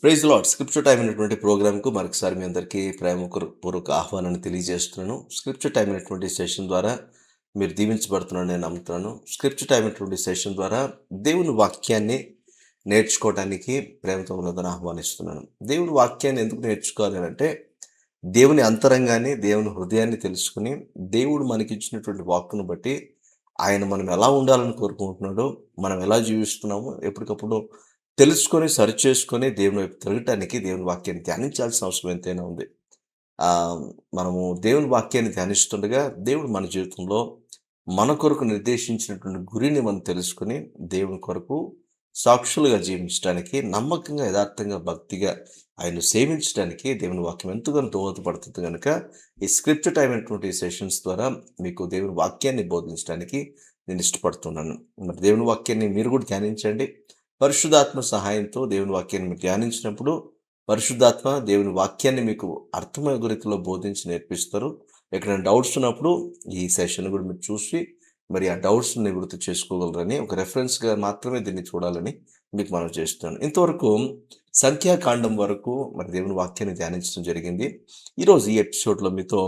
Praise lord. Scripture time అనేటువంటి ప్రోగ్రామ్‌కు మరొకసారి మీ అందరికీ పూర్వక ఆహ్వానాన్ని తెలియజేస్తున్నాను. స్క్రిప్చర్ టైమ్ అనేటువంటి సెషన్ ద్వారా మీరు దీవించబడుతున్నారని నేను నమ్ముతున్నాను. స్క్రిప్చర్ టైమ్ అనేటువంటి సెషన్ ద్వారా దేవుని వాక్యాన్ని నేర్చుకోవడానికి ప్రేమతో ఉన్నదని ఆహ్వానిస్తున్నాను. దేవుని వాక్యాన్ని ఎందుకు నేర్చుకోవాలి అనంటే, దేవుని అంతరంగాన్ని, దేవుని హృదయాన్ని తెలుసుకొని, దేవుడు మనకిచ్చినటువంటి వాక్కును బట్టి ఆయన మనం ఎలా ఉండాలని కోరుకుంటున్నాడో, మనం ఎలా జీవిస్తున్నామో ఎప్పటికప్పుడు తెలుసుకొని, సరిచేసుకొని దేవుని వైపు తిరగటానికి దేవుని వాక్యాన్ని ధ్యానించాల్సిన అవసరం ఎంతైనా ఉంది. ఆహ్, మనము దేవుని వాక్యాన్ని ధ్యానిస్తుండగా దేవుడు మన జీవితంలో మన కొరకు నిర్దేశించినటువంటి గురిని మనం తెలుసుకొని, దేవుని కొరకు సాక్షులుగా జీవించడానికి, నమ్మకంగా, యథార్థంగా, భక్తిగా ఆయన్ను సేవించడానికి దేవుని వాక్యం ఎంతగానో దోహదపడుతుంది గనుక, ఈ స్క్రిప్చర్ టైమ్ అనేటువంటి సెషన్స్ ద్వారా మీకు దేవుని వాక్యాన్ని బోధించడానికి నేను ఇష్టపడుతున్నాను. మరి దేవుని వాక్యాన్ని మీరు కూడా ధ్యానించండి. పరిశుద్ధాత్మ సహాయంతో దేవుని వాక్యాన్ని మీరు ధ్యానించినప్పుడు, పరిశుద్ధాత్మ దేవుని వాక్యాన్ని మీకు అర్థమయ్యే రీతిలో బోధించి నేర్పిస్తారు. ఎక్కడైనా డౌట్స్ ఉన్నప్పుడు ఈ సెషన్ కూడా మీరు చూసి, మరి ఆ డౌట్స్‌ని నివృత్తి చేసుకోగలరని, ఒక రెఫరెన్స్‌గా మాత్రమే దీన్ని చూడాలని మీకు మనవి చేస్తున్నాను. ఇంతవరకు సంఖ్యాకాండం వరకు మరి దేవుని వాక్యాన్ని ధ్యానించడం జరిగింది. ఈరోజు ఈ ఎపిసోడ్‌లో మీతో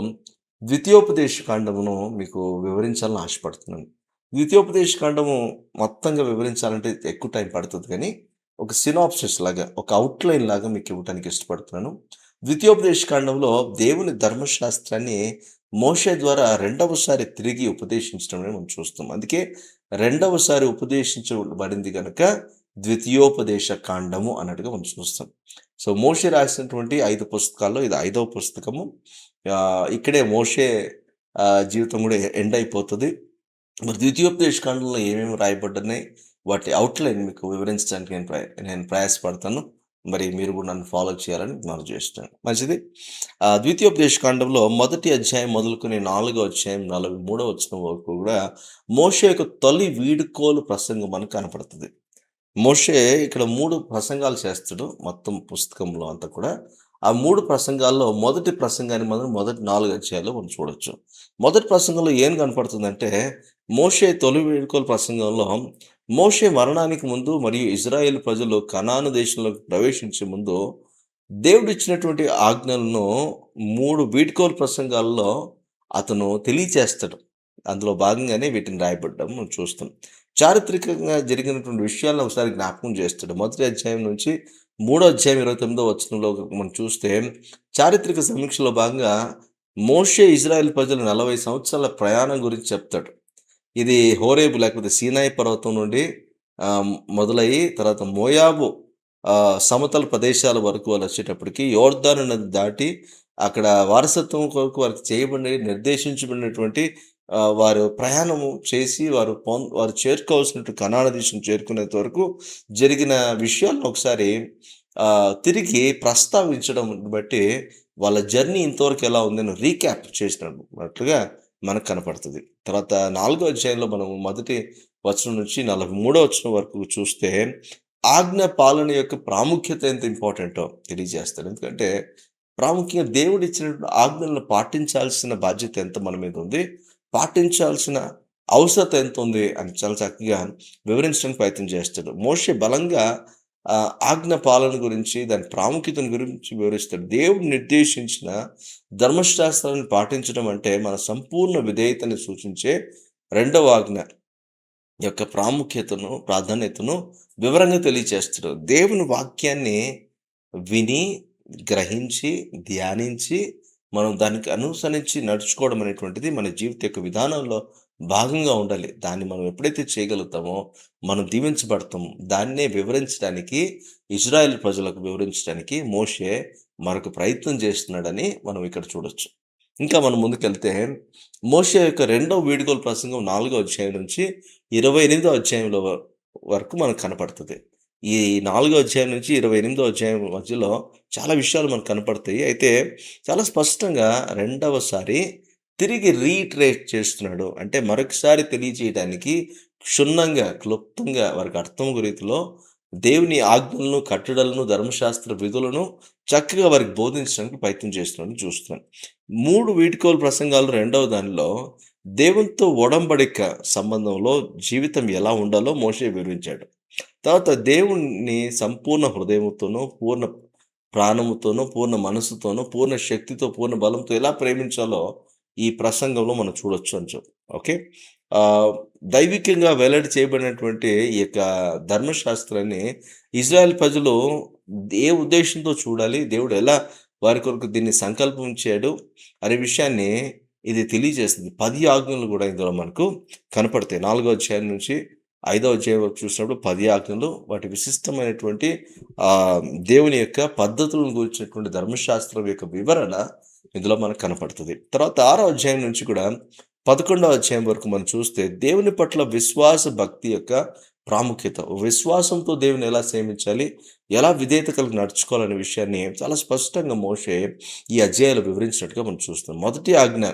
ద్వితీయోపదేశ కాండమును మీకు వివరించాలని ఆశపడుతున్నాను. ద్వితీయోపదేశ కాండము మొత్తంగా వివరించాలంటే ఎక్కువ టైం పడుతుంది కానీ, ఒక సినాప్సిస్ లాగా, ఒక అవుట్‌లైన్ లాగా మీకు ఇవ్వటానికి ఇష్టపడుతున్నాను. ద్వితీయోపదేశ కాండంలో దేవుని ధర్మశాస్త్రాన్ని మోషే ద్వారా రెండవసారి తిరిగి ఉపదేశించడం అనేది మనం చూస్తాం. అందుకే రెండవసారి ఉపదేశించబడింది గనక ద్వితీయోపదేశ కాండము అన్నట్టుగా మనం చూస్తాం. సో, మోషే రాసినటువంటి 5 పుస్తకాల్లో ఇది 5వ పుస్తకము. ఇక్కడే మోషే జీవితం కూడా ఎండ్ అయిపోతది. మరి ద్వితీయోపదేశ కాండంలో ఏమేమి రాయబడ్డాయి, వాటి అవుట్‌లైన్ మీకు వివరించడానికి నేను ప్రయాసపడతాను. మరి మీరు కూడా నన్ను ఫాలో చేయాలని మనవి చేస్తున్నాను. మంచిది. ద్వితీయోపదేశ కాండంలో మొదటి అధ్యాయం మొదలుకొని 4వ అధ్యాయం 43వ వచనం వరకు కూడా మోషే యొక్క తొలి వీడ్కోలు ప్రసంగం మనకు కనపడుతది. మోషే ఇక్కడ 3 ప్రసంగాలు చేస్తాడు మొత్తం పుస్తకంలో అంతా కూడా. ఆ 3 ప్రసంగాల్లో మొదటి ప్రసంగాన్ని మనం మొదటి 4 అధ్యాయాల్లో మనం చూడొచ్చు. మొదటి ప్రసంగంలో ఏం కనపడుతుందంటే, మోషే తొలి వీడ్కోలు ప్రసంగంలో మోషే మరణానికి ముందు మరియు ఇజ్రాయేల్ ప్రజలు కనాను దేశంలోకి ప్రవేశించే ముందు దేవుడిచ్చినటువంటి ఆజ్ఞలను 3 వీడ్కోలు ప్రసంగాల్లో అతను తెలియచేస్తాడు. అందులో భాగంగానే వీటిని రాయబడ్డం మనం చూస్తాం. చారిత్రకంగా జరిగినటువంటి విషయాలను ఒకసారి జ్ఞాపకం చేస్తాడు. మొదటి అధ్యాయం నుంచి మూడో అధ్యాయం 29వ వచనంలో మనం చూస్తే, చారిత్రక సమీక్షలో భాగంగా మోషే ఇజ్రాయెల్ ప్రజలు 40 సంవత్సరాల ప్రయాణం గురించి చెప్తాడు. ఇది హోరేబు లేకపోతే సీనాయి పర్వతం నుండి మొదలయ్యి తర్వాత మోయాబు సమతల ప్రదేశాల వరకు వాళ్ళు వచ్చేటప్పటికి యోర్దాను నది దాటి అక్కడ వారసత్వం కొరకు వారికి చేయబడి నిర్దేశించబడినటువంటి వారు ప్రయాణము చేసి వారు చేరుకోవాల్సినటువంటి కనాన దేశం చేరుకునేంత వరకు జరిగిన విషయాలను ఒకసారి తిరిగి ప్రస్తావించడం బట్టి వాళ్ళ జర్నీ ఇంతవరకు ఎలా ఉందని రీక్యాప్ చేసినట్లుగా మనకు కనపడుతుంది. తర్వాత 4వ అధ్యాయంలో మనం మొదటి వచనం నుంచి 43వ వచనం వరకు చూస్తే ఆజ్ఞ పాలన యొక్క ప్రాముఖ్యత ఎంత ఇంపార్టెంటో తెలియజేస్తాడు. ఎందుకంటే ప్రాముఖ్యంగా దేవుడు ఇచ్చినటువంటి ఆజ్ఞలను పాటించాల్సిన బాధ్యత ఎంత మన మీద ఉంది, పాటించాల్సిన అవసరత ఎంత ఉంది అని చాలా చక్కగా వివరించడానికి ప్రయత్నం చేస్తాడు. మోషే బలంగా ఆజ్ఞ పాలన గురించి, దాని ప్రాముఖ్యతను గురించి వివరిస్తాడు. దేవుడు నిర్దేశించిన ధర్మశాస్త్రాన్ని పాటించడం అంటే మన సంపూర్ణ విధేయతని సూచించే రెండవ ఆజ్ఞ యొక్క ప్రాముఖ్యతను, ప్రాధాన్యతను వివరంగా తెలియచేస్తాడు. దేవుని వాక్యాన్ని విని, గ్రహించి, ధ్యానించి, మనం దానికి అనుసరించి నడుచుకోవడం అనేటువంటిది మన జీవిత యొక్క విధానంలో భాగంగా ఉండాలి. దాన్ని మనం ఎప్పుడైతే చేయగలుగుతామో మనం దీవించబడతాము. దాన్నే వివరించడానికి, ఇజ్రాయెల్ ప్రజలకు వివరించడానికి మోషే మరొక ప్రయత్నం చేస్తున్నాడని మనం ఇక్కడ చూడొచ్చు. ఇంకా మనం ముందుకెళ్తే మోషే యొక్క రెండవ వీడ్కోలు ప్రసంగం 4వ అధ్యాయం నుంచి 28వ అధ్యాయంలో వరకు మనకు కనపడుతుంది. ఈ 4వ అధ్యాయం నుంచి 28వ అధ్యాయం మధ్యలో చాలా విషయాలు మనకు కనపడతాయి. అయితే చాలా స్పష్టంగా రెండవసారి తిరిగి రీట్రేట్ చేస్తున్నాడు. అంటే మరొకసారి తెలియజేయడానికి క్షుణ్ణంగా, క్లుప్తంగా వారికి అర్థం రీతిలో దేవుని ఆజ్ఞలను, కట్టడలను, ధర్మశాస్త్ర విధులను చక్కగా వారికి బోధించడానికి ప్రయత్నం చేస్తున్నాడని చూస్తున్నాం. 3 వీడ్కోలు ప్రసంగాలు రెండవ దానిలో దేవునితో ఒడంబడిక సంబంధంలో జీవితం ఎలా ఉండాలో మోషే వివరించాడు. తర్వాత దేవుణ్ణి సంపూర్ణ హృదయముతోనూ, పూర్ణ ప్రాణముతోనూ, పూర్ణ మనస్సుతోనూ, పూర్ణ శక్తితో, పూర్ణ బలంతో ఎలా ప్రేమించాలో ఈ ప్రసంగంలో మనం చూడొచ్చు అని ఓకే. ఆహ్, దైవికంగా వెల్లడి చేయబడినటువంటి ఈ యొక్క ధర్మశాస్త్రాన్ని ఇజ్రాయెల్ ప్రజలు ఏ ఉద్దేశంతో చూడాలి, దేవుడు ఎలా వారి కొరకు దీన్ని సంకల్పించాడు అనే విషయాన్ని ఇది తెలియజేస్తుంది. 10 ఆజ్ఞలు గూడా ఇందులో మనకు కనపడతాయి. 4 అధ్యాయం నుంచి 5 అధ్యాయం వరకు చూసినప్పుడు 10 ఆజ్ఞలు వాటి విశిష్టమైనటువంటి ఆహ్, దేవుని యొక్క పద్ధతులను గురించినటువంటి ధర్మశాస్త్రం యొక్క వివరణ ఇందులో మనకు కనపడుతది. తర్వాత 6 అధ్యాయం నుంచి కూడా 11 అధ్యాయం వరకు మనం చూస్తే దేవుని పట్ల విశ్వాస భక్తి యొక్క ప్రాముఖ్యత. విశ్వాసంతో దేవుని ఎలా సేవించాలి, ఎలా విధేయత కలిగి నడుచుకోవాలనే విషయాన్ని చాలా స్పష్టంగా మోషే ఈ అధ్యాయాలు వివరించినట్టుగా మనం చూస్తాం. మొదటి ఆజ్ఞ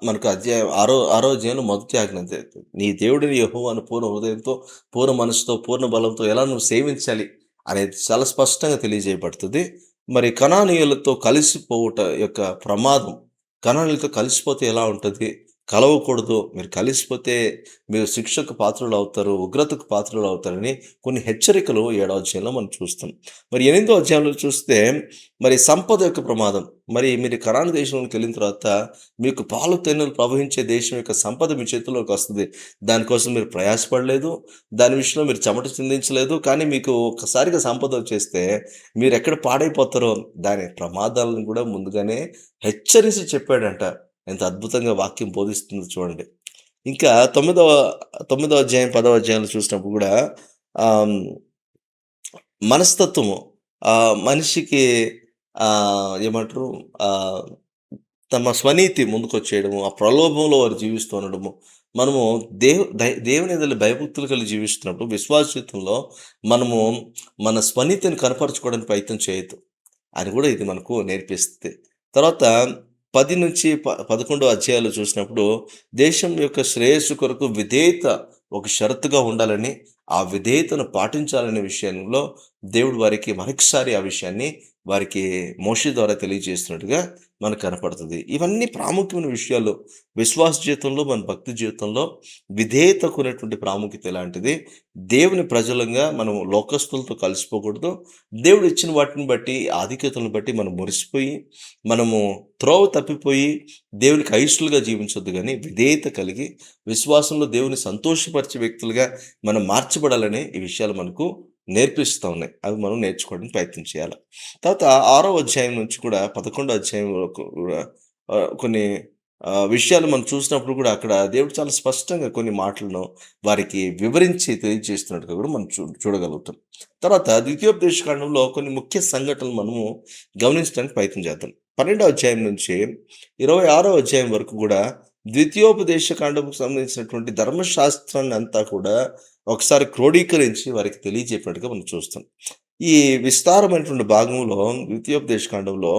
మనకు అధ్యాయం ఆరో అధ్యాయంలో మొదటి ఆజ్ఞ అంతే. నీ దేవుడిని యెహోవాను పూర్ణ హృదయంతో, పూర్ణ మనసుతో, పూర్ణ బలంతో ఎలా నువ్వు సేవించాలి అనేది చాలా స్పష్టంగా తెలియజేయబడుతుంది. మరి కనానీయులతో కలిసిపోవుట యొక్క ప్రమాదం, కనానీయులతో కలిసిపోతే ఎలా ఉంటది? కలవకూడదు. మీరు కలిసిపోతే మీరు శిక్షకు పాత్రులవుతారు, ఉగ్రతకు పాత్రులవుతారని కొన్ని హెచ్చరికలు 7వ అధ్యాయంలో మనం చూస్తాం. మరి 8వ అధ్యాయంలో చూస్తే మరి సంపద యొక్క ప్రమాదం. మరి మీరు కనాను దేశంలోకెళ్ళిన తర్వాత మీకు పాలు తేనెలు ప్రవహించే దేశం యొక్క సంపద మీ చేతుల్లోకి వస్తది. దానికోసం మీరు ప్రయాసపడలేదు. దాని విషయంలో మీరు చెమట చిందించలేదు. కానీ మీకు ఒక్కసారిగా సంపదొచ్చేస్తే మీరెక్కడ పాడైపోతారో దాని ప్రమాదాలను కూడా ముందుగానే హెచ్చరించి చెప్పాడంట. ఎంత అద్భుతంగా వాక్యం బోధిస్తుందో చూడండి. ఇంకా తొమ్మిదో అధ్యాయం, 10వ అధ్యాయంలో చూసినప్పుడు గూడా ఆహ్, మనస్తత్వము మనిషికి ఏమంటారు ఆహ్, తమ స్వనీతి ముందుకొచ్చేయడము, ఆ ప్రలోభంలో వారు జీవిస్తూ ఉండడము. మనము దేవుని యందలి భయభక్తులు కలిగి జీవిస్తున్నప్పుడు విశ్వాస జీవితంలో మనము మన స్వనీతిని కనపరుచుకోవడానికి ప్రయత్నం చేయొద్దు అని కూడా ఇది మనకు నేర్పిస్తది. తర్వాత 10-11 అధ్యాయాలు చూసినప్పుడు దేశం యొక్క శ్రేయస్సు కొరకు విధేయత ఒక షరతుగా ఉండాలని, ఆ విధేయతను పాటించాలనే విషయంలో దేవుడు వారికి మరొకసారి ఆ విషయాన్ని వారికి మోషే ద్వారా తెలియజేస్తున్నట్టుగా మనకు కనపడుతుంది. ఇవన్నీ ప్రాముఖ్యమైన విషయాలు. విశ్వాస జీవితంలో, మన భక్తి జీవితంలో విధేయతకున్నటువంటి ప్రాముఖ్యత ఎలాంటిది? దేవుని ప్రజలంగా మనం లోకస్తులతో కలిసిపోకూడదు. దేవుడు ఇచ్చిన వాటిని బట్టి, ఆధిక్యతలను బట్టి మనం మురిసిపోయి, మనము త్రోవ తప్పిపోయి దేవునికి అయిష్టులుగా జీవించొద్దు గానీ, విధేయత కలిగి విశ్వాసంలో దేవుని సంతోషపరిచే వ్యక్తులుగా మనం మార్చబడాలని ఈ విషయాలు మనకు నేర్పిస్తా ఉన్నాయి. అవి మనం నేర్చుకోవడానికి ప్రయత్నం చేయాలి. తర్వాత 6వ అధ్యాయం నుంచి కూడా 11వ అధ్యాయం వరకు కూడా కొన్ని విషయాలు మనం చూసినప్పుడు కూడా అక్కడ దేవుడు చాలా స్పష్టంగా కొన్ని మాటలను వారికి వివరించి తెలియజేస్తున్నట్టుగా కూడా మనం చూడగలుగుతాం. తర్వాత ద్వితీయోపదేశ కాండంలో కొన్ని ముఖ్య సంఘటనలు మనము గమనించడానికి ప్రయత్నం చేద్దాం. 12వ అధ్యాయం నుంచి 26వ అధ్యాయం వరకు కూడా ద్వితీయోపదేశ కాండంకు సంబంధించినటువంటి ధర్మశాస్త్రాన్ని అంతా కూడా ఒకసారి క్రోడీకరించి వారికి తెలియజెప్పినట్టుగా మనం చూస్తాం. ఈ విస్తారమైనటువంటి భాగంలో ద్వితీయోపదేశ కాండంలో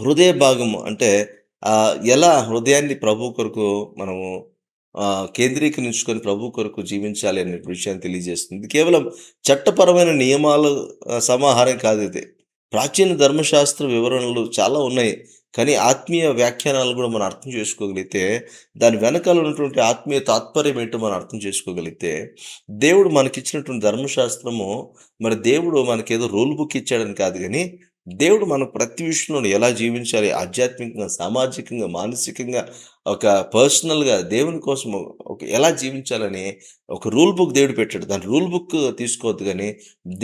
హృదయ భాగము అంటే ఎలా హృదయాన్ని ప్రభు కొరకు మనము కేంద్రీకరించుకొని ప్రభు కొరకు జీవించాలి అనే విషయాన్ని తెలియజేస్తుంది. ఇది కేవలం చట్టపరమైన నియమాల సమాహారం కాదు ఇది. ప్రాచీన ధర్మశాస్త్ర వివరణలు చాలా ఉన్నాయి. కానీ ఆత్మీయ వ్యాఖ్యానాలు కూడా మనం అర్థం చేసుకోగలిగితే, దాని వెనకాల ఉన్నటువంటి ఆత్మీయ తాత్పర్యం ఏంటో మనం అర్థం చేసుకోగలిగితే, దేవుడు మనకిచ్చినటువంటి ధర్మశాస్త్రము మరి దేవుడు మనకేదో రూల్ బుక్ ఇచ్చాడని కాదు గానీ, దేవుడు మనకు ప్రతి విషయంలోను ఎలా జీవించాలి ఆధ్యాత్మికంగా, సామాజికంగా, మానసికంగా, ఒక పర్సనల్‌గా దేవుని కోసం ఎలా జీవించాలని ఒక రూల్ బుక్ దేవుడు పెట్టాడు. దాని రూల్ బుక్ తీసుకోవద్దు గానీ,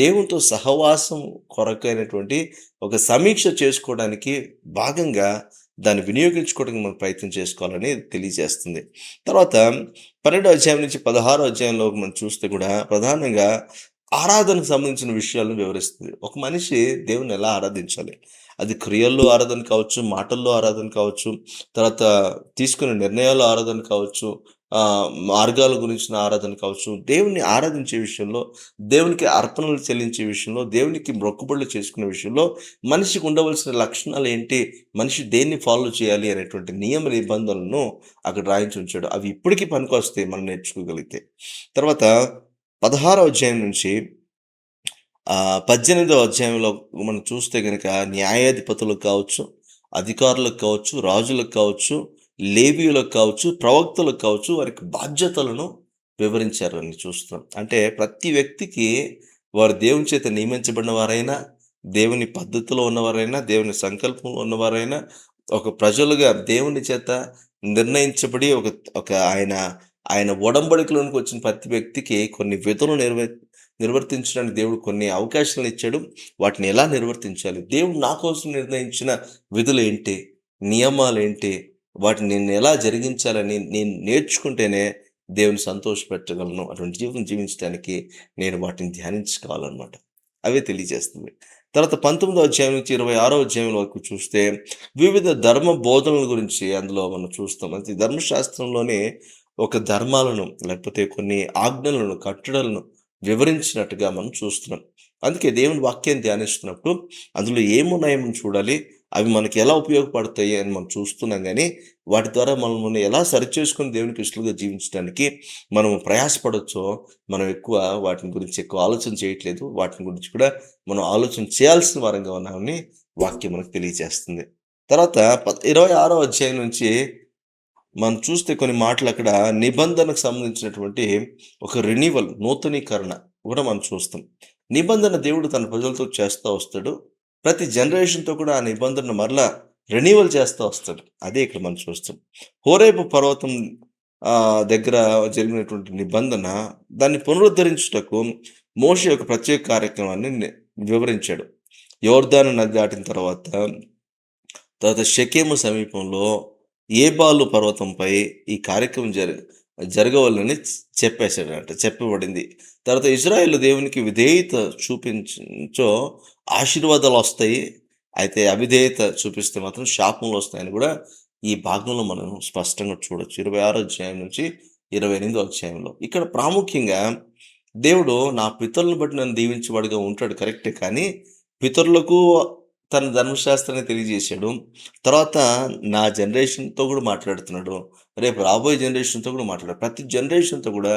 దేవునితో సహవాసం కొరకైనటువంటి ఒక సమీక్ష చేసుకోవడానికి భాగంగా దాన్ని వినియోగించుకోవడానికి మనం ప్రయత్నం చేసుకోవాలని తెలియజేస్తుంది. తర్వాత 12వ అధ్యాయం నుంచి 16వ అధ్యాయంలో మనం చూస్తే కూడా ప్రధానంగా ఆరాధనకు సంబంధించిన విషయాలను వివరిస్తుంది. ఒక మనిషి దేవున్ని ఎలా ఆరాధించాలి? అది క్రియల్లో ఆరాధన కావచ్చు, మాటల్లో ఆరాధన కావచ్చు, తర్వాత తీసుకునే నిర్ణయాల్లో ఆరాధన కావచ్చు, మార్గాల గురించిన ఆరాధన కావచ్చు. దేవుణ్ణి ఆరాధించే విషయంలో, దేవునికి అర్పణలు చెల్లించే విషయంలో, దేవునికి మొక్కుబడులు చేసుకునే విషయంలో మనిషికి ఉండవలసిన లక్షణాలేంటి? మనిషి దేన్ని ఫాలో చేయాలి అనేటువంటి నియమ నిబంధనలను అక్కడ రాయించి ఉంచాడు. అవి ఇప్పటికి పనికొస్తాయి మనం నేర్చుకోగలిగితే. తర్వాత 16వ అధ్యాయం నుంచి 18వ అధ్యాయంలో మనం చూస్తే గనక న్యాయాధిపతులకు కావచ్చు, అధికారులకు కావచ్చు, రాజులకు కావచ్చు, లేవీయులకు కావచ్చు, ప్రవక్తలకు కావచ్చు వారికి బాధ్యతలను వివరించారని చూస్తున్నాం. అంటే ప్రతి వ్యక్తికి వారు దేవుని చేత నియమించబడిన వారైనా, దేవుని పద్ధతిలో ఉన్నవారైనా, దేవుని సంకల్పంలో ఉన్నవారైనా, ఒక ప్రజలుగా దేవుని చేత నిర్ణయించబడి ఒక ఒక ఆయన ఆయన ఒడంబడికలోనికి వచ్చిన ప్రతి వ్యక్తికి కొన్ని విధులు నిర్వర్తించడానికి దేవుడు కొన్ని అవకాశాలనిచ్చాడు. వాటిని ఎలా నిర్వర్తించాలి? దేవుడు నా కోసం నిర్ణయించిన విధులేంటి? నియమాలేంటి? వాటిని నేను ఎలా జరిగించాలని నేను నేర్చుకుంటేనే దేవుని సంతోషపెట్టగలను. అటువంటి జీవితం జీవించడానికి నేను వాటిని ధ్యానించుకోవాలనమాట. అవే తెలియజేస్తుంది. తర్వాత 19వ అధ్యాయం నుంచి 26వ అధ్యాయం వరకు చూస్తే వివిధ ధర్మ బోధనల గురించి అందులో మనం చూస్తాం. అయితే ధర్మశాస్త్రంలోనే ఒక ధర్మాలను లేకపోతే కొన్ని ఆజ్ఞలను, కట్టడలను వివరించినట్టుగా మనం చూస్తున్నాం. అందుకే దేవుని వాక్యాన్ని ధ్యానిస్తున్నప్పుడు అందులో ఏమున్నాయో చూడాలి. అవి మనకి ఎలా ఉపయోగపడతాయి అని మనం చూస్తున్నాం గానీ, వాటి ద్వారా మనల్ని ఎలా సరిచేసుకొని దేవునికి ఇష్టలుగా జీవించడానికి మనం ప్రయాసపడొచ్చో, మనం ఎక్కువ వాటిని గురించి ఎక్కువ ఆలోచన చేయట్లేదు. వాటిని గురించి కూడా మనం ఆలోచన చేయాల్సిన వారంగా ఉన్నామని వాక్యం మనకు తెలియజేస్తుంది. తర్వాత 26వ అధ్యాయం నుంచి మనం చూస్తే కొన్ని మాటలక్కడ నిబంధనకు సంబంధించినటువంటి ఒక రెన్యువల్, నూతనీకరణ కూడా మనం చూస్తాం. నిబంధన దేవుడు తన ప్రజలతో చేస్తా వస్తాడు. ప్రతి జనరేషన్‌తో కూడా ఆ నిబంధనను మరలా రెన్యువల్ చేస్తా వస్తాడు. అదే ఇక్కడ మనం చూస్తాం. హోరేబు పర్వతం దగ్గర జరిగినటువంటి నిబంధన, దాన్ని పునరుద్ధరించుటకు మోషే ఒక ప్రత్యేక కార్యక్రమాన్ని వివరించాడు. యొర్దాను నది దాటిన తర్వాత షెకెము సమీపంలో ఏబాలు పర్వతంపై ఈ కార్యక్రమం జరగవలెనని చెప్పబడింది. తర్వాత ఇజ్రాయేలు దేవునికి విధేయత చూపించో ఆశీర్వాదాలొస్తాయి. అయితే అవిధేయత చూపిస్తే మాత్రం శాపములొస్తాయని కూడా ఈ భాగంలో మనం స్పష్టంగా చూడొచ్చు. 26వ అధ్యాయం నుంచి 28వ అధ్యాయంలో. ఇక్కడ ప్రాముఖ్యంగా దేవుడు నా పితరులను బట్టి నన్ను దీవించేవాడుగా ఉంటాడు కరెక్టే. కానీ పితరులకు తన ధర్మశాస్త్రాన్ని తెలియజేశాడు. తర్వాత నా జనరేషన్‌తో కూడా మాట్లాడుతున్నాడు. రేపు రాబోయే జనరేషన్‌తో కూడా మాట్లాడాడు. ప్రతి జనరేషన్‌తో కూడా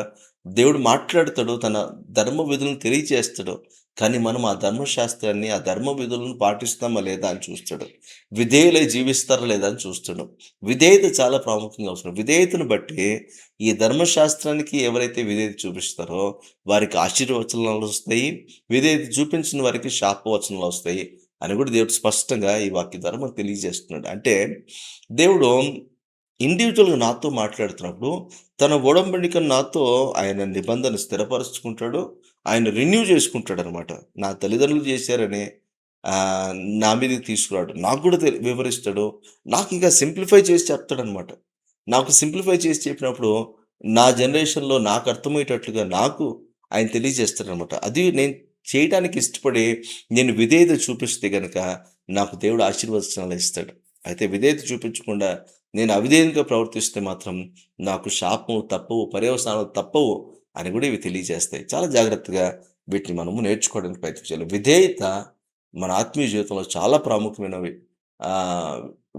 దేవుడు మాట్లాడతాడు. తన ధర్మ విధులను తెలియజేస్తాడు. కానీ మనం ఆ ధర్మశాస్త్రాన్ని, ఆ ధర్మ విధులను పాటిస్తామా లేదా అని చూస్తాడు. విధేయులై జీవిస్తారా లేదా అని చూస్తాడు. విధేయత చాలా ప్రాముఖ్యంగా అవసరం. విధేయతను బట్టి ఈ ధర్మశాస్త్రానికి ఎవరైతే విధేయత చూపిస్తారో వారికి ఆశీర్వచనాలొస్తాయి. విధేయత చూపించిన వారికి శాపవచనాలొస్తాయి అని కూడా దేవుడు స్పష్టంగా ఈ వాక్య ద్వారా మనకు తెలియజేస్తున్నాడు. అంటే దేవుడు ఇండివిడ్యువల్‌గా నాతో మాట్లాడుతున్నప్పుడు తన ఒడంబడికను నాతో ఆయన నిబంధన స్థిరపరుచుకుంటాడు. ఆయన రెన్యూ చేసుకుంటాడనమాట. నా తల్లిదండ్రులు చేశారని నా మీదకి తీసుకురాడు. నాకు కూడా వివరిస్తాడు. నాకింకా సింప్లిఫై చేసి చెప్తాడనమాట. నాకు సింప్లిఫై చేసి చెప్పినప్పుడు నా జనరేషన్‌లో నాకు అర్థమయ్యేటట్లుగా నాకు ఆయన తెలియజేస్తాడనమాట. అది నేను చేయటానికి ఇష్టపడి నేను విధేయత చూపిస్తే గనక నాకు దేవుడు ఆశీర్వచనాలు ఇస్తాడు. అయితే విధేయత చూపించకుండా నేను అవిధేయంగా ప్రవర్తిస్తే మాత్రం నాకు శాపము తప్పవు, పర్యవసానాలు తప్పవు అని కూడా ఇవి తెలియజేస్తాయి. చాలా జాగ్రత్తగా వీటిని మనము నేర్చుకోవడానికి ప్రయత్నించాలి. విధేయత మన ఆత్మీయ జీవితంలో చాలా ప్రాముఖ్యమైనవి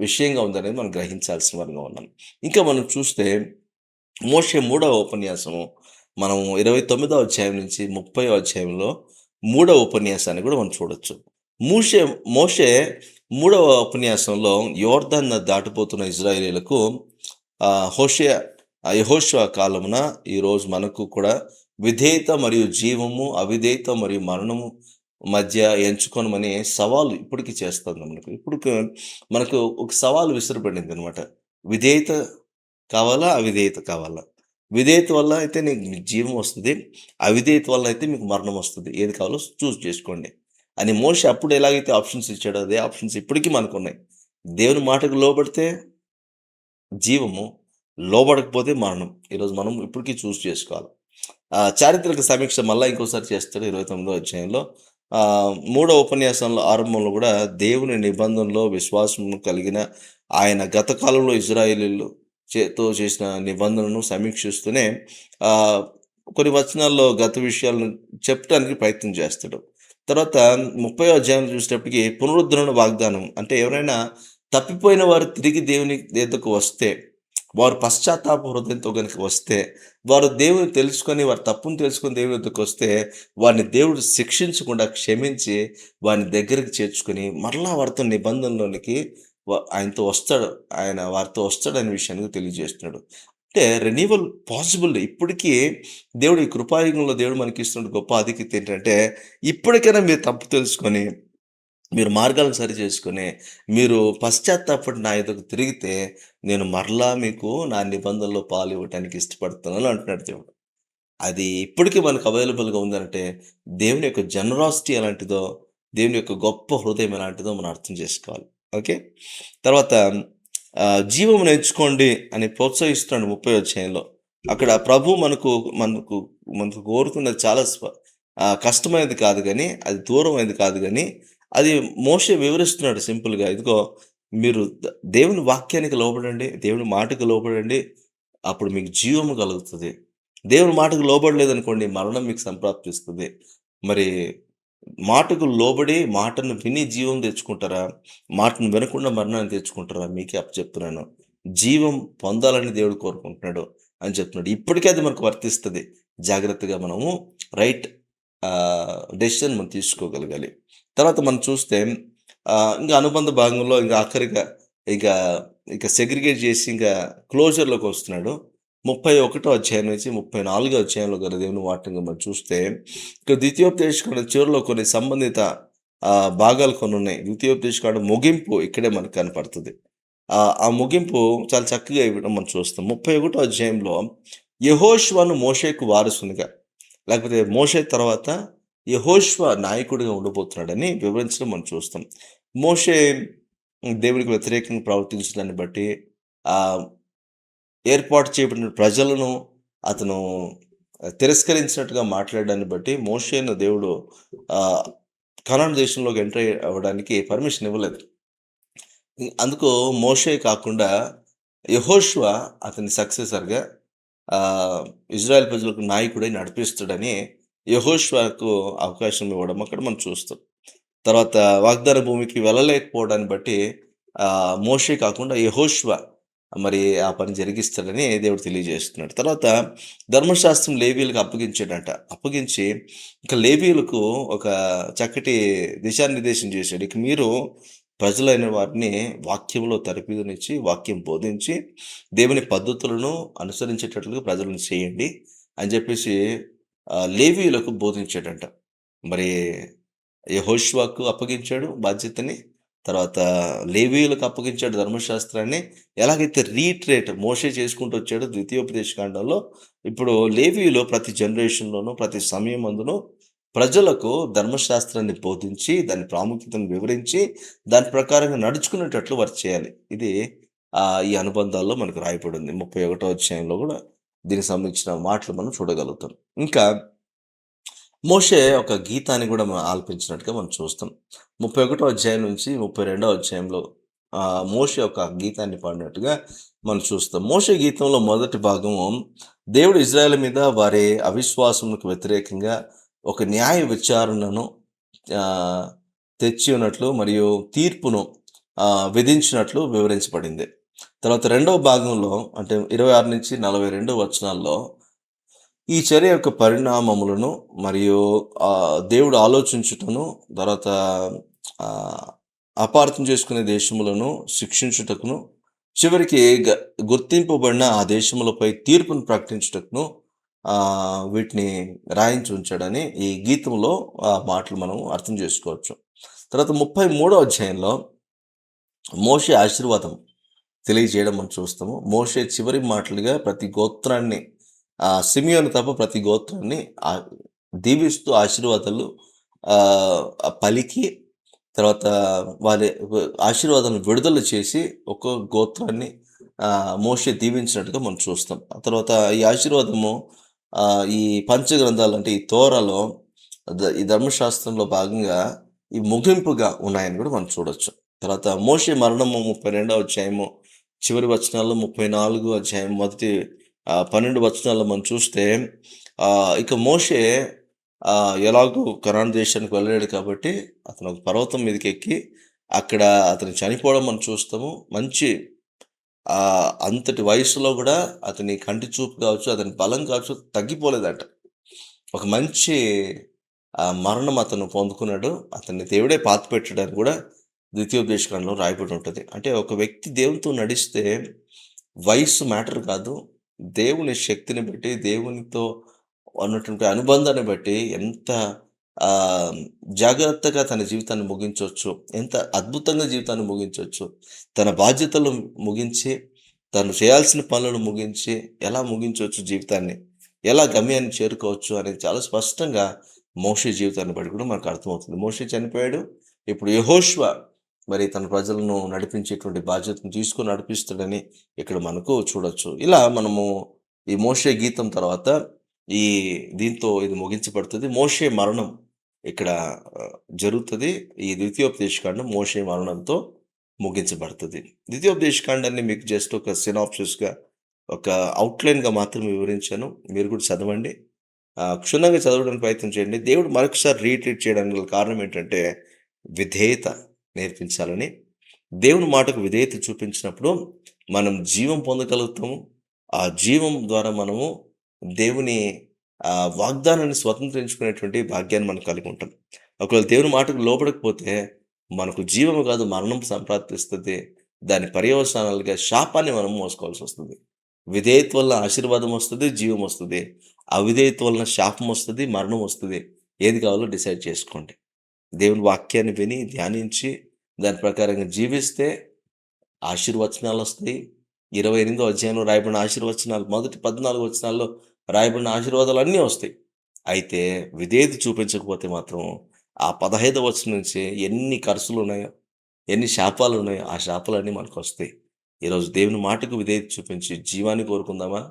విషయంగా ఉందనేది మనం గ్రహించాల్సిన వారంగా ఉన్నాం. ఇంకా మనం చూస్తే మోషే 3వ ఉపన్యాసము మనం 29వ అధ్యాయం నుంచి 30వ అధ్యాయంలో 3వ ఉపన్యాసాన్ని కూడా మనం చూడొచ్చు. మోషే 3వ ఉపన్యాసంలో యొర్దాను నది దాటిపోతున్న ఇజ్రాయేలీయులకు యెహోషువ కాలమున ఈరోజు మనకు కూడా విధేయత మరియు జీవము, అవిధేయత మరియు మరణము మధ్య ఎంచుకోనమని సవాలు ఇప్పటికి చేస్తుంది మనకు. మనకు ఒక సవాలు విసరబడిందనమాట. విధేయత కావాలా? అవిధేయత కావాలా? విధేయత వల్ల అయితే నీకు జీవం వస్తది. అవిధేయత వల్ల అయితే మీకు మరణం వస్తది. ఏది కావాలో చూజ్ చేసుకోండి అని మోషే అప్పుడు ఎలాగైతే ఆప్షన్స్ ఇచ్చాడో అదే ఆప్షన్స్ ఇప్పటికీ మనకున్నాయి. దేవుని మాటకు లోబడితే జీవము, లోబడకపోతే మరణం. ఈరోజు మనం ఇప్పటికీ చూజ్ చేసుకోవాలి. చారిత్రక సమీక్ష మళ్ళా ఇంకోసారి చేస్తాడు 29వ అధ్యాయంలో. 3వ ఉపన్యాసంలో ఆరంభంలో కూడా దేవుని నిబంధనలో విశ్వాసం కలిగిన ఆయన గత కాలంలో ఇజ్రాయేలీయులు చేసిన నిబంధనను సమీక్షిస్తూనే కొన్ని వచనాల్లో గత విషయాలను చెప్పడానికి ప్రయత్నం చేస్తాడు. తర్వాత 30వ అధ్యాయం చూసేటప్పటికి పునరుద్ధరణ వాగ్దానం. అంటే ఎవరైనా తప్పిపోయిన వారు తిరిగి దేవుని యొద్దకు వస్తే, వారు పశ్చాత్తాప హృదయంతో గనుక వస్తే, వారు దేవుని తెలుసుకొని, వారి తప్పును తెలుసుకొని దేవుని యొద్దకు వస్తే, వారిని దేవుడు శిక్షించకుండా క్షమించి వారిని దగ్గరికి చేర్చుకొని మరలా వారితో నిబంధనలోనికి ఆయనతో వస్తాడు. ఆయన వారితో వస్తాడనే విషయాన్ని తెలియజేస్తున్నాడు. అంటే రెన్యువల్ పాసిబుల్. ఇప్పటికీ దేవుడు ఈ కృపాయుగంలో దేవుడు మనకిస్తున్న గొప్ప ఆధిక్యత ఏంటంటే, ఇప్పటికైనా మీరు తప్పు తెలుసుకొని, మీరు మార్గాలను సరిచేసుకొని, మీరు పశ్చాత్తాపపడి నా యొద్దకు తిరిగితే, నేను మరలా మీకు నా నిబంధనలో పాలివ్వటానికి ఇష్టపడుతున్నాను అంటున్నాడు దేవుడు. అది ఇప్పటికి మనకు అవైలబుల్‌గా ఉందంటే, దేవుని యొక్క జనరాసిటీ ఎలాంటిదో, దేవుని యొక్క గొప్ప హృదయం ఎలాంటిదో మనం అర్థం చేసుకోవాలి. ఓకే. తర్వాత జీవమును ఎంచుకోండి అని ప్రోత్సహిస్తున్నాడు 30 అధ్యాయంలో. అక్కడ ప్రభు మనకు మనకు కోరుతున్నది చాలా కష్టమైనది కాదు గానీ, అది దూరమైనది కాదు గానీ, అది మోషే వివరిస్తున్నాడు సింపుల్‌గా. ఇదిగో మీరు దేవుని వాక్యానికి లోబడండి, దేవుని మాటకు లోబడండి. అప్పుడు మీకు జీవము కలుగుతది. దేవుని మాటకు లోబడలేదనుకోండి మరణం మీకు సంప్రాప్తిస్తది. మరి మాటకు లోబడి, మాటను విని జీవం తెచ్చుకుంటారా? మాటను వినకుండా మరణాన్ని తెచ్చుకుంటారా? మీకే అప్పచెప్తున్నాను. జీవం పొందాలని దేవుడు కోరుకుంటున్నాడు అని చెప్తున్నాడు. ఇప్పటికే అది మనకు వర్తిస్తది. జాగ్రత్తగా మనము రైట్ డెసిషన్ మనం తీసుకోగలగాలి. తర్వాత మనం చూస్తే ఇంకా అనుబంధ భాగంలో ఇంకా ఆఖరిగా ఇక ఇక సెగ్రిగేట్ చేసి ఇంకా క్లోజర్‌లోకొస్తున్నాడు. 31 అధ్యాయం నుంచి 34 అధ్యాయంలో గల దేవుని వాక్యంగా మనం చూస్తే, ఇక ద్వితీయోపదేశకాండం చివరిలో కొన్ని సంబంధిత భాగాలు కొన్నున్నాయి. ద్వితీయోపదేశకాండం ముగింపు ఇక్కడే మనకు కనపడుతది. ఆ ముగింపు చాలా చక్కగా ఇవ్వడం మనం చూస్తాం. 31 అధ్యాయంలో యెహోషువను మోషేకు వారసునిగా, లేకపోతే మోషే తర్వాత యెహోషువ నాయకుడిగా ఉండబోతున్నాడని వివరించడం మనం చూస్తాం. మోషే దేవునికి వ్యతిరేకంగా ప్రవర్తించడాన్ని బట్టి ఆహ్, ఏర్పాటు చేయబడిన ప్రజలను అతను తిరస్కరించినట్టుగా మాట్లాడడాన్ని బట్టి మోషేను దేవుడు ఆహ్, కనాను దేశంలోకి ఎంటర్ అవ్వడానికి పర్మిషన్ ఇవ్వలేదు. అందుకు మోషే కాకుండా యెహోషువ అతని సక్సెసర్‌గా ఆహ్, ఇజ్రాయెల్ ప్రజలకు నాయకుడై నడిపిస్తాడని యెహోషువకు అవకాశం ఇవ్వడం అక్కడ మనం చూస్తాం. తర్వాత వాగ్దాన భూమికి వెళ్ళలేకపోవడాన్ని బట్టి మోషే కాకుండా యెహోషువ మరి ఆ పని జరిగిస్తాడని దేవుడు తెలియజేస్తున్నాడు. తర్వాత ధర్మశాస్త్రం లేవీయులకు అప్పగించాడంట. అప్పగించి ఇక లేవీయులకు ఒక చక్కటి దిశానిర్దేశం చేశాడు. ఇక మీరు ప్రజలైన వారిని వాక్యంలో తరబిదునిచ్చి, వాక్యం బోధించి, దేవుని పద్ధతులను అనుసరించేటట్లుగా ప్రజలను చేయండి అని చెప్పేసి లేవీయులకు బోధించాడంట. మరి యెహోషువకు అప్పగించాడు బాధ్యతని. తర్వాత లేవీయులకు అప్పగించాడు ధర్మశాస్త్రాన్ని. ఎలాగైతే రీట్రేట్ మోషే చేసుకుంటూ వచ్చాడో ద్వితీయోపదేశ కాండంలో, ఇప్పుడు లేవీయులు ప్రతి జనరేషన్‌లోనూ, ప్రతి సమయమందును ప్రజలకు ధర్మశాస్త్రాన్ని బోధించి, దాని ప్రాముఖ్యతను వివరించి, దాని ప్రకారంగా నడుచుకునేటట్లు వారు చేయాలి. ఇది ఈ అనుబంధాల్లో మనకు రాయబడింది. 31 అధ్యాయంలో గూడా దీనికి సంబంధించిన మాటలు మనం చూడగలుగుతాం. ఇంకా మోషే ఒక గీతాన్ని గూడా ఆలపించినట్టుగా మనం చూస్తాం. 31 అధ్యాయం నుంచి 32 అధ్యాయంలో మోషే ఒక గీతాన్ని పాడినట్టుగా మనం చూస్తాం. మోషే గీతంలో మొదటి భాగము దేవుడు ఇజ్రాయేల్ మీద వారి అవిశ్వాసమునకు వ్యతిరేకంగా ఒక న్యాయ విచారణను ఆహ్, తెచ్చి ఉన్నట్లు మరియు తీర్పును విధించినట్లు వివరించబడింది. తర్వాత రెండవ భాగంలో అంటే 26-42 వచనాల్లో ఈ చర్య యొక్క పరిణామములను మరియు దేవుడు ఆలోచించుటను, తర్వాత ఆహ్, అపార్థం చేసుకునే దేశములను శిక్షించుటకును, చివరికి గుర్తింపబడిన ఆ దేశములపై తీర్పును ప్రకటించుటకును వీటిని రాయించి ఉంచాడని ఈ గీతంలో ఆ మాటలు మనం అర్థం చేసుకోవచ్చు. తర్వాత 33 అధ్యాయంలో మోషే ఆశీర్వాదం తెలియజేయడం మనం చూస్తాము. మోషే చివరి మాటలుగా ప్రతి గోత్రాన్ని సిమియోను తప్ప ప్రతి గోత్రాన్ని దీవిస్తూ ఆశీర్వాదాలు పలికి, తర్వాత వారి ఆశీర్వాదాలను విడుదల చేసి ఒక్కొక్క గోత్రాన్ని మోషే దీవించినట్టుగా మనం చూస్తాం. ఆ తర్వాత ఈ ఆశీర్వాదము ఈ పంచగ్రంథాలు అంటే ఈ తోరాలో ఈ ధర్మశాస్త్రంలో భాగంగా ఈ ముగింపుగా ఉన్నాయని కూడా మనం చూడొచ్చు. తర్వాత మోషే మరణము 32వ అధ్యాయము చివరి వచనాల్లో, 34 అధ్యాయం మొదటి 12 వచనాల్లో మనం చూస్తే ఇక మోషే ఎలాగూ కనాను దేశానికి వెళ్ళలేడు కాబట్టి అతను ఒక పర్వతం మీదకెక్కి అక్కడ అతను చనిపోవడం మనం చూస్తాము. మంచి అంతటి వయసులో కూడా అతని కంటి చూపు కావచ్చు, అతని బలం కావచ్చు తగ్గిపోలేదట. ఒక మంచి మరణం అతను పొందుకున్నాడు. అతన్ని దేవుడే పాతిపెట్టాడని కూడా ద్వితీయోపదేశకాండంలో రాయబడి ఉంటది. అంటే ఒక వ్యక్తి దేవునితో నడిస్తే వయస్సు మ్యాటర్ కాదు. దేవుని శక్తిని బట్టి, దేవునితో ఉన్నటువంటి అనుబంధాన్ని బట్టి ఎంత ఆహ్, జాగ్రత్తగా తన జీవితాన్ని ముగించొచ్చు. ఎంత అద్భుతంగా జీవితాన్ని ముగించొచ్చు. తన బాధ్యతలు ముగించి, తను చేయాల్సిన పనులను ముగించి, ఎలా ముగించొచ్చు జీవితాన్ని, ఎలా గమ్యాన్ని చేరుకోవచ్చు అనేది చాలా స్పష్టంగా మోషే జీవితాన్ని బట్టి కూడా మనకు అర్థమవుతుంది. మోషే చనిపోయాడు. ఇప్పుడు యెహోషువ మరి తన ప్రజలను నడిపించేటువంటి బాధ్యతను తీసుకొని నడిపిస్తాడని ఇక్కడ మనకు చూడొచ్చు. ఇలా మనము ఈ మోషే గీతం తర్వాత ఈ దీంతో ఇది ముగించబడుతది. మోషే మరణం ఇక్కడ జరుగుతది. ఈ ద్వితీయోపదేశకాండం మోషే మరణంతో ముగించబడుతది. ద్వితీయోపదేశకాండాన్ని మీకు జస్ట్ ఒక సినాప్సిస్‌గా, ఒక ఔట్‌లైన్‌గా మాత్రమే వివరించాను. మీరు కూడా చదవండి. క్షుణ్ణంగా చదవడానికి ప్రయత్నం చేయండి. దేవుడు మరొకసారి రీట్రీట్ చేయడానికి గల కారణం ఏంటంటే, విధేయత నేర్పించాలని. దేవుని మాటకు విధేయత చూపించినప్పుడు మనం జీవం పొందగలుగుతాము. ఆ జీవం ద్వారా మనము దేవుని వాగ్దానాన్ని స్వతంత్రించుకునేటువంటి భాగ్యాన్ని మనం కలిగి ఉంటాం. ఒకవేళ దేవుని మాటకు లోబడకపోతే మనకు జీవము కాదు మరణం సంప్రాప్తిస్తది. దాని పర్యవసానాలుగా శాపాన్ని మనం మోసుకోవాల్సొస్తది. విధేయత వల్ల ఆశీర్వాదం వస్తది, జీవం వస్తది. అవిధేయత వలన శాపం వస్తది, మరణం వస్తది. ఏది కావాలో డిసైడ్ చేసుకోండి. దేవుని వాక్యాన్ని విని, ధ్యానించి, దాని ప్రకారంగా జీవిస్తే ఆశీర్వచనాలొస్తాయి. 28వ అధ్యాయంలో రాయబడిన ఆశీర్వచనాలు మొదటి 14 వచనాల్లో రాయబడిన ఆశీర్వాదాలన్నీ వస్తాయి. అయితే విధేయత చూపించకపోతే మాత్రం ఆ 15వ వచనం నుంచి ఎన్ని కర్సులున్నాయో, ఎన్ని శాపాలున్నాయో ఆ శాపాలన్నీ మనకొస్తాయి. ఈరోజు దేవుని మాటకు విధేయత చూపించి జీవాన్ని కోరుకుందామా?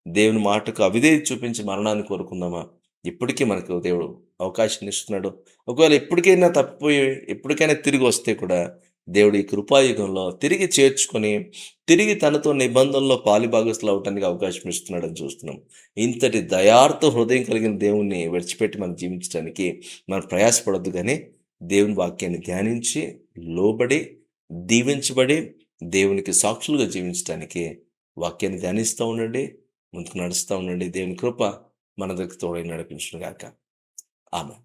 దేవుని మాటకు అవిధేయత చూపించి మరణాన్ని కోరుకుందామా? ఇప్పటికీ మనకు దేవుడు అవకాశాన్ని ఇస్తున్నాడు. ఒకవేళ ఎప్పటికైనా తప్పిపోయి, ఎప్పటికైనా తిరిగొస్తే కూడా దేవుడు ఈ కృపాయుగంలో తిరిగి చేర్చుకొని, తిరిగి తనతో నిబంధనలో పాలిభాగస్తులవ్వటానికి అవకాశం ఇస్తున్నాడని చూస్తున్నాం. ఇంతటి దయార్థ హృదయం కలిగిన దేవుణ్ణి విడిచిపెట్టి మనం జీవించడానికి మనం ప్రయాసపడొద్దు గానీ, దేవుని వాక్యాన్ని ధ్యానించి, లోబడి, దీవించబడి, దేవునికి సాక్షులుగా జీవించటానికి వాక్యాన్ని ధ్యానిస్తా ఉండండి. ముందుకు నడుస్తా ఉండండి. దేవుని కృప మనందరికి తోడై నడిపించును గాక. ఆమేన్.